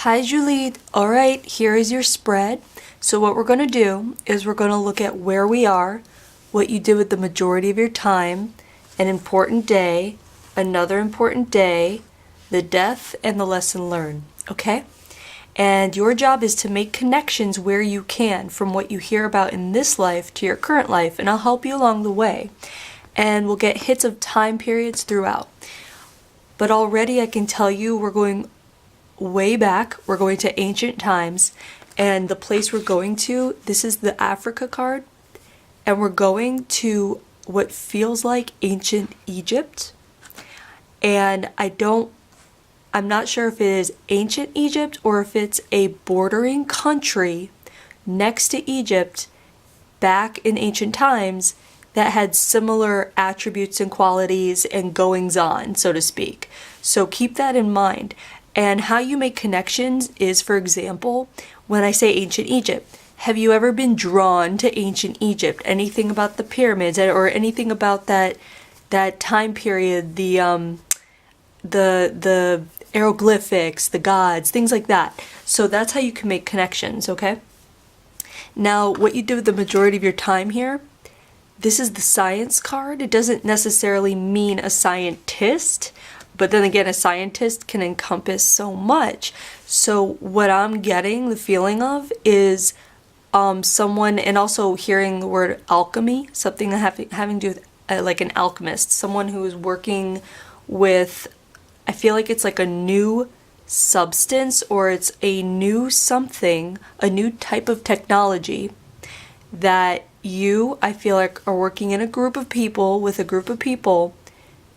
Hi Julie. All right, here is your spread. So what we're going to do is we're going to look at where we are, what you did with the majority of your time, an important day, another important day, the death, and the lesson learned. Okay? And your job is to make connections where you can from what you hear about in this life to your current life, and I'll help you along the way. And we'll get hits of time periods throughout. But already I can tell you we're going way back. We're going to ancient times, and the place we're going to, this is the Africa card, and we're going to what feels like ancient Egypt. And I'm not sure if it is ancient Egypt or if it's a bordering country next to Egypt back in ancient times that had similar attributes and qualities and goings on, so to speak. So keep that in mind. And how you make connections is, for example, when I say ancient Egypt, have you ever been drawn to ancient Egypt? Anything about the pyramids or anything about that time period, the hieroglyphics, the gods, things like that. So that's how you can make connections, okay? Now, what you do with the majority of your time here, this is the science card. It doesn't necessarily mean a scientist, but then again, a scientist can encompass so much. So what I'm getting the feeling of is someone, and also hearing the word alchemy, something that having to do with like an alchemist, someone who is working with, I feel like it's like a new substance, or it's a new something, a new type of technology that I feel like are working in a group of people, with a group of people,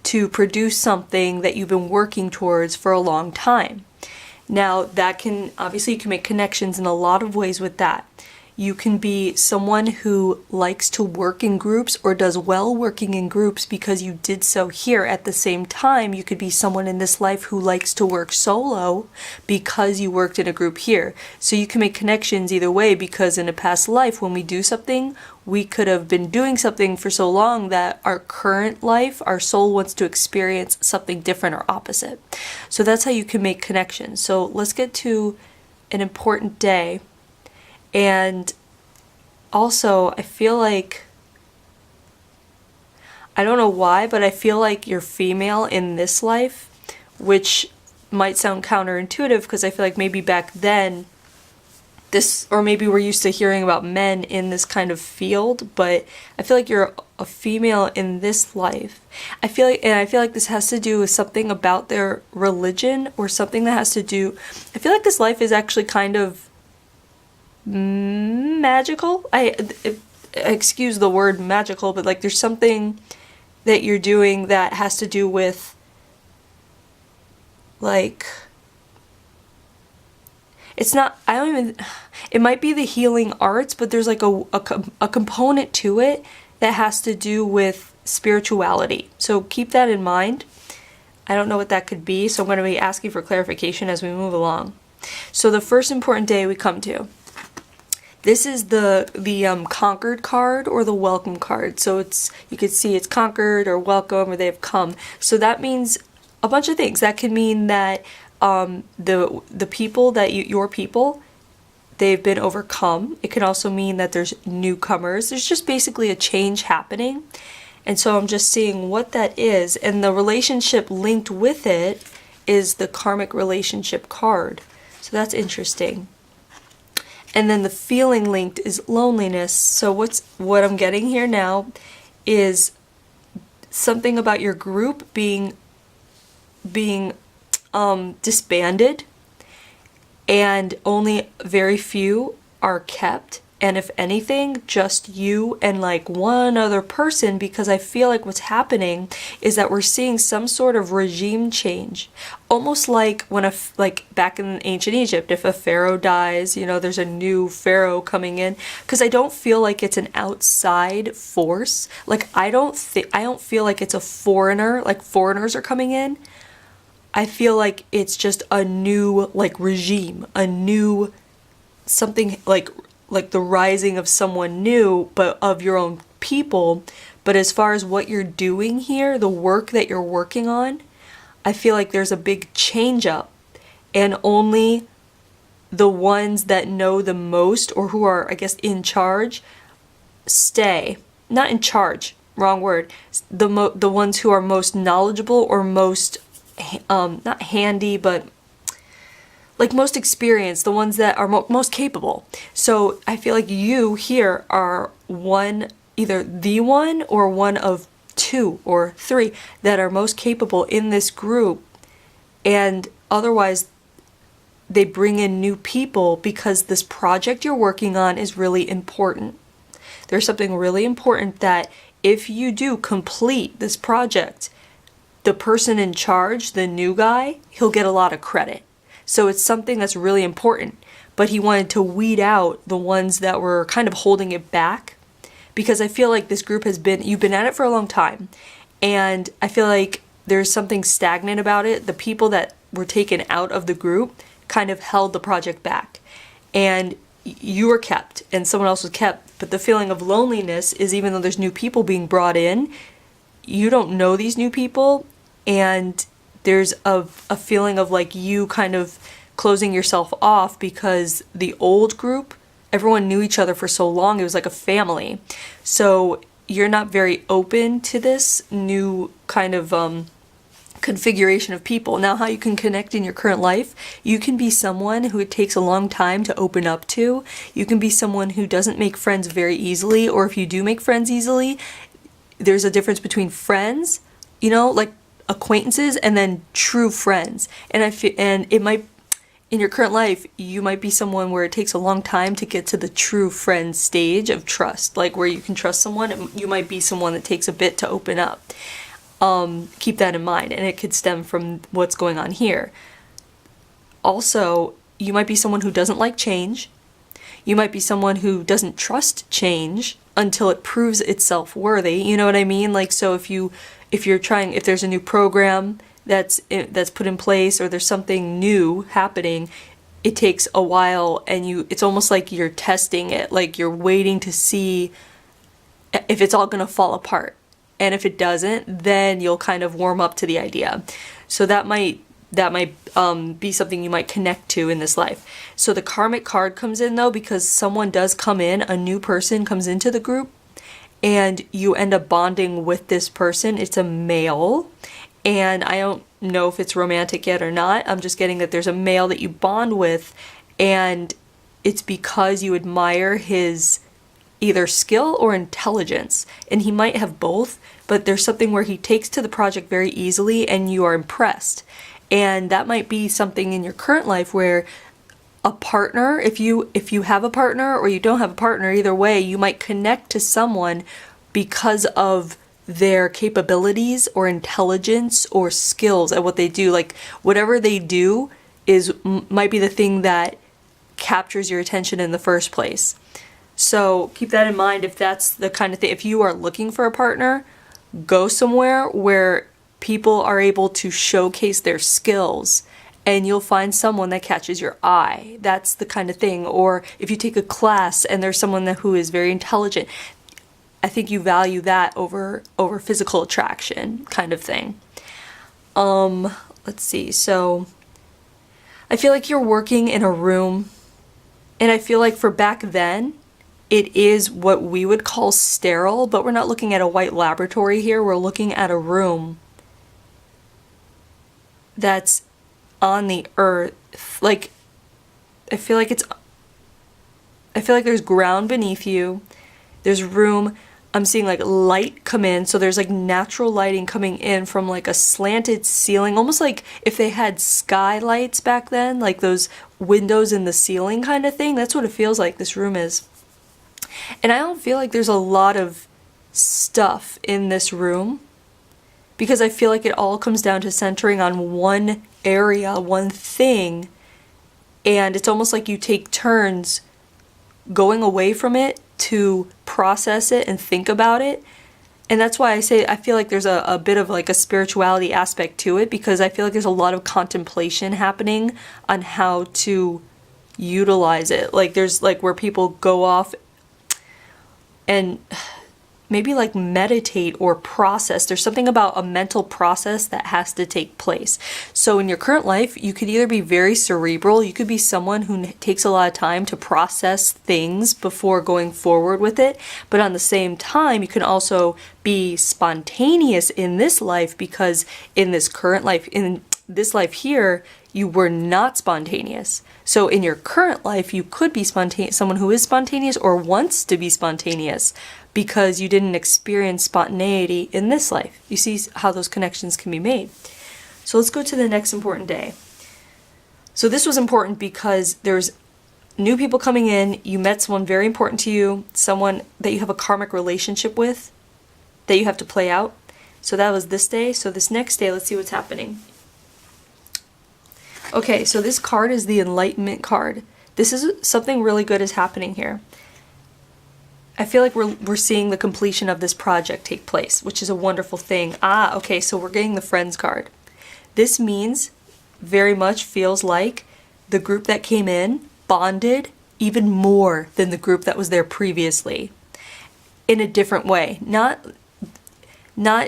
to produce something that you've been working towards for a long time. Now, that can, obviously you can make connections in a lot of ways with that. You can be someone who likes to work in groups or does well working in groups because you did so here. At the same time, you could be someone in this life who likes to work solo because you worked in a group here. So you can make connections either way, because in a past life, when we do something, we could have been doing something for so long that our current life, our soul wants to experience something different or opposite. So that's how you can make connections. So let's get to an important day. And also, I feel like, I don't know why, but I feel like you're female in this life, which might sound counterintuitive because I feel like maybe back then or maybe we're used to hearing about men in this kind of field, but I feel like you're a female in this life. I feel like this has to do with something about their religion, or something that has to do, I feel like this life is actually kind of magical. Excuse the word magical, but like there's something that you're doing that has to do with, like, it's not, it might be the healing arts, but there's like a component to it that has to do with spirituality. So keep that in mind. I don't know what that could be, so I'm going to be asking for clarification as we move along. So the first important day we come to, this is the conquered card, or the welcome card. So you can see it's conquered or welcome, or they have come. So that means a bunch of things. That can mean that the people that your people, they've been overcome. It can also mean that there's newcomers. There's just basically a change happening. And so I'm just seeing what that is. And the relationship linked with it is the karmic relationship card. So that's interesting. And then the feeling linked is loneliness. So what I'm getting here now is something about your group being disbanded, and only very few are kept. And if anything, just you and like one other person, because I feel like what's happening is that we're seeing some sort of regime change. Almost like when like back in ancient Egypt, if a pharaoh dies, there's a new pharaoh coming in. Because I don't feel like it's an outside force. Like I don't feel like it's a foreigner, like foreigners are coming in. I feel like it's just a new like regime, a new something like the rising of someone new, but of your own people. But as far as what you're doing here, the work that you're working on, I feel like there's a big change up, and only the ones that know the most, or who are, I guess, in charge, stay. Not in charge, wrong word. The ones who are most knowledgeable or most, not handy, but like most experienced, the ones that are most capable. So I feel like you here are one, either the one or one of two or three that are most capable in this group, and otherwise they bring in new people because this project you're working on is really important. There's something really important that if you do complete this project, the person in charge, the new guy, he'll get a lot of credit. So it's something that's really important, but he wanted to weed out the ones that were kind of holding it back, because I feel like this group you've been at it for a long time, and I feel like there's something stagnant about it. The people that were taken out of the group kind of held the project back, and you were kept and someone else was kept. But the feeling of loneliness is, even though there's new people being brought in, you don't know these new people, and there's a feeling of like you kind of closing yourself off, because the old group, everyone knew each other for so long, it was like a family. So you're not very open to this new kind of configuration of people. Now, how you can connect in your current life, you can be someone who it takes a long time to open up to. You can be someone who doesn't make friends very easily, or if you do make friends easily, there's a difference between friends, you know, like acquaintances, and then true friends. And it might, in your current life, you might be someone where it takes a long time to get to the true friend stage of trust, like where you can trust someone. You might be someone that takes a bit to open up. Keep that in mind, and it could stem from what's going on here. Also, you might be someone who doesn't like change. You might be someone who doesn't trust change until it proves itself worthy. You know what I mean? Like, so if there's a new program that's put in place, or there's something new happening, it takes a while, and it's almost like you're testing it, like you're waiting to see if it's all going to fall apart. And if it doesn't, then you'll kind of warm up to the idea. So that might be something you might connect to in this life. So the karmic card comes in, though, because someone does come in, a new person comes into the group, and you end up bonding with this person. It's a male, and I don't know if it's romantic yet or not. I'm just getting that there's a male that you bond with, and it's because you admire his either skill or intelligence, and he might have both, but there's something where he takes to the project very easily and you are impressed. And that might be something in your current life where a partner, if you have a partner or you don't have a partner, either way, you might connect to someone because of their capabilities or intelligence or skills at what they do. Like whatever they do might be the thing that captures your attention in the first place. So keep that in mind. If that's the kind of thing, if you are looking for a partner, go somewhere where people are able to showcase their skills, and you'll find someone that catches your eye. That's the kind of thing. Or if you take a class and there's someone who is very intelligent, I think you value that over physical attraction kind of thing. Let's see. So I feel like you're working in a room, and I feel like for back then, it is what we would call sterile, but we're not looking at a white laboratory here. We're looking at a room that's on the earth. Like, I feel like there's ground beneath you. There's room. I'm seeing like light come in. So there's like natural lighting coming in from like a slanted ceiling, almost like if they had skylights back then, like those windows in the ceiling kind of thing. That's what it feels like this room is. And I don't feel like there's a lot of stuff in this room, because I feel like it all comes down to centering on one area, one thing, and it's almost like you take turns going away from it to process it and think about it. And that's why I say I feel like there's a bit of like a spirituality aspect to it, because I feel like there's a lot of contemplation happening on how to utilize it. Like there's like where people go off and maybe like meditate or process. There's something about a mental process that has to take place. So in your current life, you could either be very cerebral, you could be someone who takes a lot of time to process things before going forward with it, but on the same time, you can also be spontaneous in this life, because in this current life, in this life here, you were not spontaneous. So in your current life, you could be spontaneous, someone who is spontaneous or wants to be spontaneous, because you didn't experience spontaneity in this life. You see how those connections can be made. So let's go to the next important day. So this was important because there's new people coming in. You met someone very important to you, someone that you have a karmic relationship with that you have to play out. So that was this day. So this next day, let's see what's happening. Okay, so this card is the Enlightenment card. This is something really good is happening here. I feel like we're seeing the completion of this project take place, which is a wonderful thing. Okay, so we're getting the Friends card. This means, very much feels like the group that came in bonded even more than the group that was there previously, in a different way. Not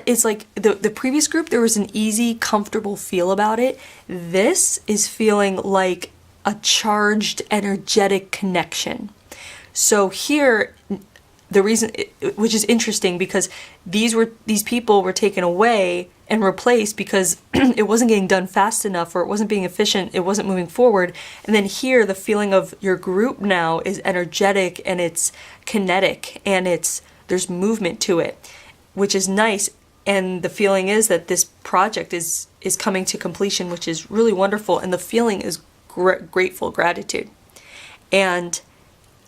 it's like the previous group, there was an easy, comfortable feel about it. This is feeling like a charged, energetic connection. So here, the reason, which is interesting, because these people were taken away and replaced because it wasn't getting done fast enough, or it wasn't being efficient, it wasn't moving forward. And then here, the feeling of your group now is energetic, and it's kinetic, and there's movement to it, which is nice. And the feeling is that this project is coming to completion, which is really wonderful. And the feeling is grateful, gratitude. And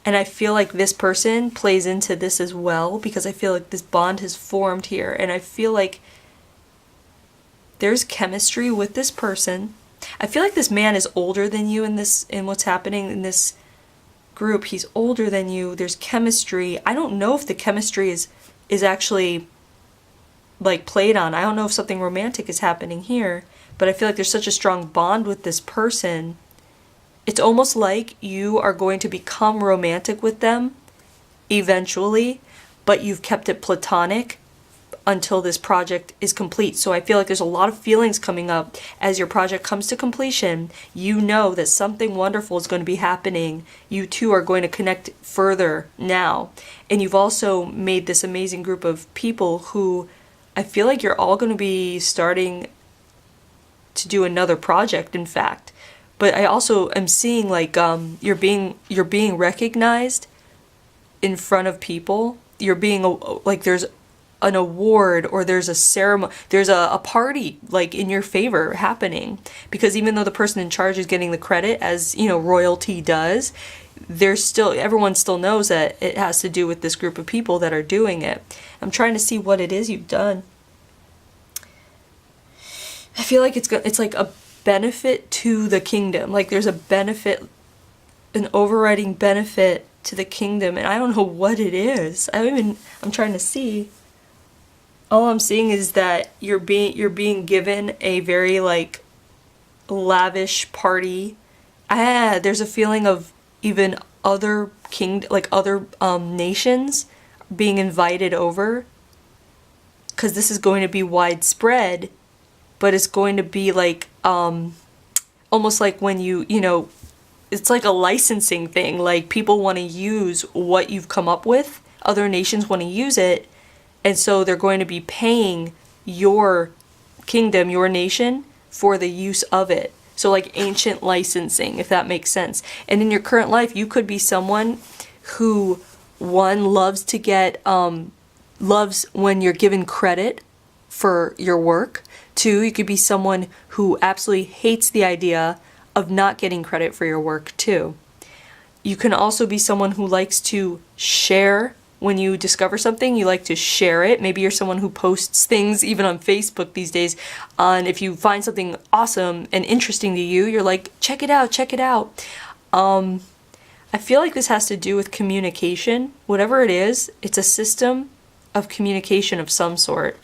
I feel like this person plays into this as well, because I feel like this bond has formed here. And I feel like there's chemistry with this person. I feel like this man is older than you in what's happening in this group. He's older than you. There's chemistry. I don't know if the chemistry is actually like played on. I don't know if something romantic is happening here, but I feel like there's such a strong bond with this person. It's almost like you are going to become romantic with them eventually, but you've kept it platonic until this project is complete. So I feel like there's a lot of feelings coming up as your project comes to completion. You know that something wonderful is going to be happening. You two are going to connect further now. And you've also made this amazing group of people who I feel like you're all going to be starting to do another project, in fact. But I also am seeing like you're being recognized in front of people. You're being like there's an award, or there's a ceremony, there's a party like in your favor happening, because even though the person in charge is getting the credit, as you know, royalty does, everyone still knows that it has to do with this group of people that are doing it. I'm trying to see what it is you've done. I feel like it's like a benefit to the kingdom. Like there's a benefit, an overriding benefit to the kingdom, and I don't know what it is. I'm trying to see. All I'm seeing is that you're being given a very like lavish party. There's a feeling of even other nations being invited over, because this is going to be widespread, but it's going to be like almost like when you know, it's like a licensing thing. Like people want to use what you've come up with. Other nations want to use it. And so they're going to be paying your kingdom, your nation, for the use of it. So like ancient licensing, if that makes sense. And in your current life, you could be someone who, one, loves when you're given credit for your work. Two, you could be someone who absolutely hates the idea of not getting credit for your work too. You can also be someone who likes to share. When you discover something, you like to share it. Maybe you're someone who posts things even on Facebook these days. If you find something awesome and interesting to you, you're like, check it out, check it out. I feel like this has to do with communication. Whatever it is, it's a system of communication of some sort.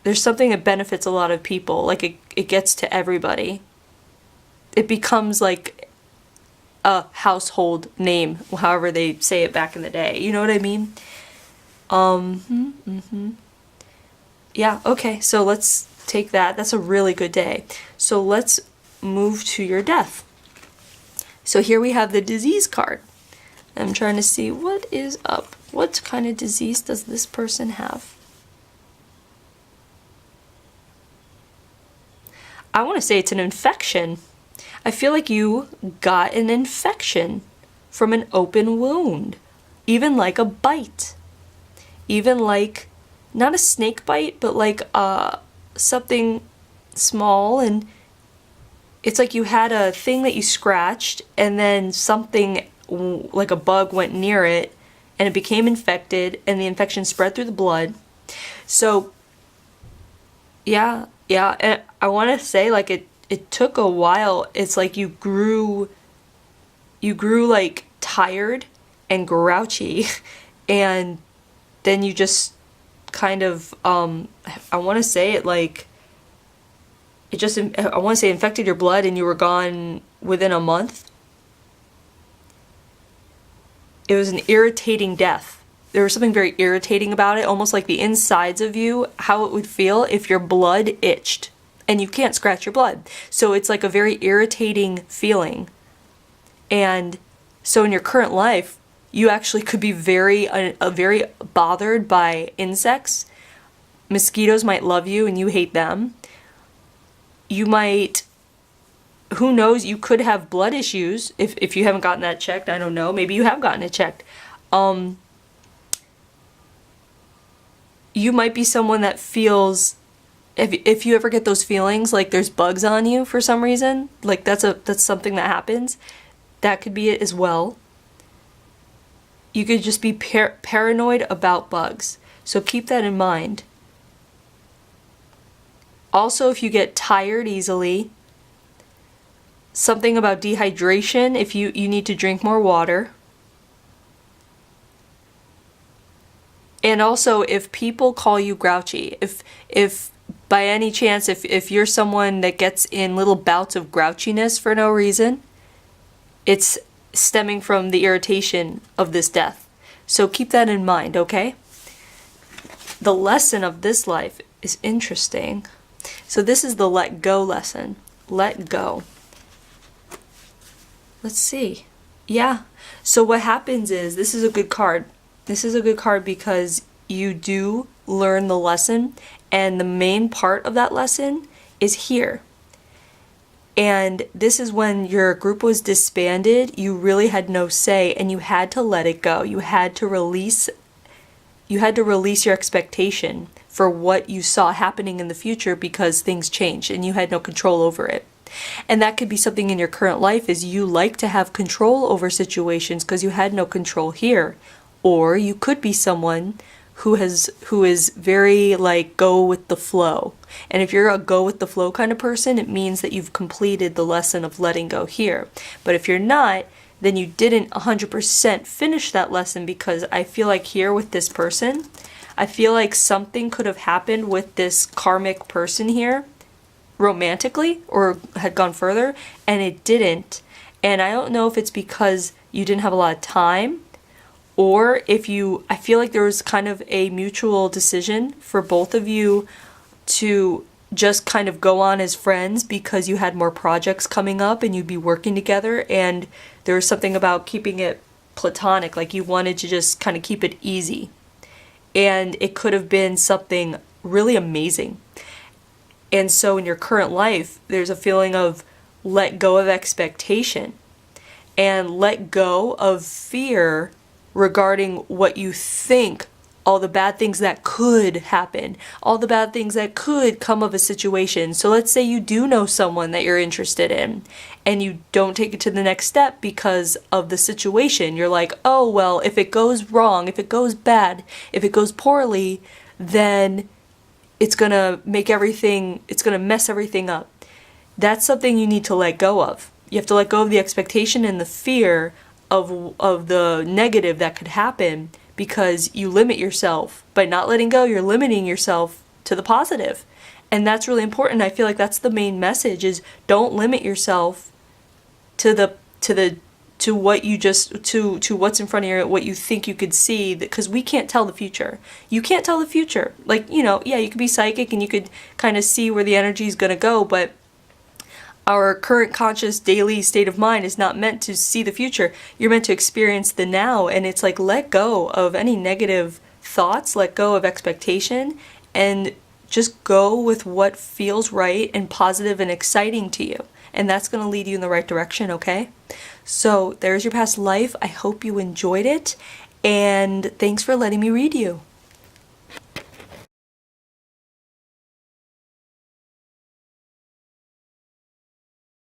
There's something that benefits a lot of people. Like it gets to everybody. It becomes like a household name, however they say it back in the day. You know what I mean? Yeah, okay, so let's take that. That's a really good day. So let's move to your death. So here we have the disease card. I'm trying to see what is up. What kind of disease does this person have? I want to say it's an infection. I feel like you got an infection from an open wound. Even like a bite. Even like, not a snake bite, but like something small, and it's like you had a thing that you scratched and then something like a bug went near it and it became infected and the infection spread through the blood. So yeah, and I want to say like it took a while. It's like you grew like tired and grouchy and then you just kind of I want to say it like it just, I want to say infected your blood and you were gone within a month. It was an irritating death. There was something very irritating about it, almost like the insides of you, how it would feel if your blood itched. And you can't scratch your blood. So it's like a very irritating feeling. And so in your current life, you actually could be very bothered by insects. Mosquitoes might love you and you hate them. You might, who knows, you could have blood issues if you haven't gotten that checked. I don't know. Maybe you have gotten it checked. You might be someone that feels, if you ever get those feelings like there's bugs on you for some reason, like that's something that happens, that could be it as well. You could just be paranoid about bugs. So keep that in mind. Also, if you get tired easily, something about dehydration, if you need to drink more water. And also, if people call you grouchy, if by any chance, if you're someone that gets in little bouts of grouchiness for no reason, it's stemming from the irritation of this death. So keep that in mind, okay? The lesson of this life is interesting. So this is the let go lesson. Let go. Let's see. Yeah. So what happens is, this is a good card. This is a good card because you do learn the lesson, and the main part of that lesson is here. And this is when your group was disbanded, you really had no say and you had to let it go. You had to release your expectation for what you saw happening in the future because things changed and you had no control over it. And that could be something in your current life, is you like to have control over situations because you had no control here. Or you could be someone who is very like go with the flow. And if you're a go with the flow kind of person, it means that you've completed the lesson of letting go here. But if you're not, then you didn't 100% finish that lesson, because I feel like here with this person, I feel like something could have happened with this karmic person here romantically or had gone further, and it didn't. And I don't know if it's because you didn't have a lot of time, or if I feel like there was kind of a mutual decision for both of you to just kind of go on as friends because you had more projects coming up and you'd be working together, and there was something about keeping it platonic, like you wanted to just kind of keep it easy. And it could have been something really amazing. And so in your current life, there's a feeling of let go of expectation and let go of fear regarding what you think, all the bad things that could happen, all the bad things that could come of a situation. So let's say you do know someone that you're interested in and you don't take it to the next step because of the situation. You're like, oh, well, if it goes wrong, if it goes bad, if it goes poorly, then it's going to mess everything up. That's something you need to let go of. You have to let go of the expectation and the fear of the negative that could happen, because you limit yourself. By not letting go, you're limiting yourself to the positive. And that's really important. I feel like that's the main message, is don't limit yourself to to what you just to what's in front of you, what you think you could see, because we can't tell the future. You can't tell the future. Like, you know, yeah, you could be psychic and you could kind of see where the energy is going to go, but our current conscious daily state of mind is not meant to see the future. You're meant to experience the now, and it's like, let go of any negative thoughts, let go of expectation, and just go with what feels right and positive and exciting to you. And that's going to lead you in the right direction, okay? So there's your past life. I hope you enjoyed it, and thanks for letting me read you.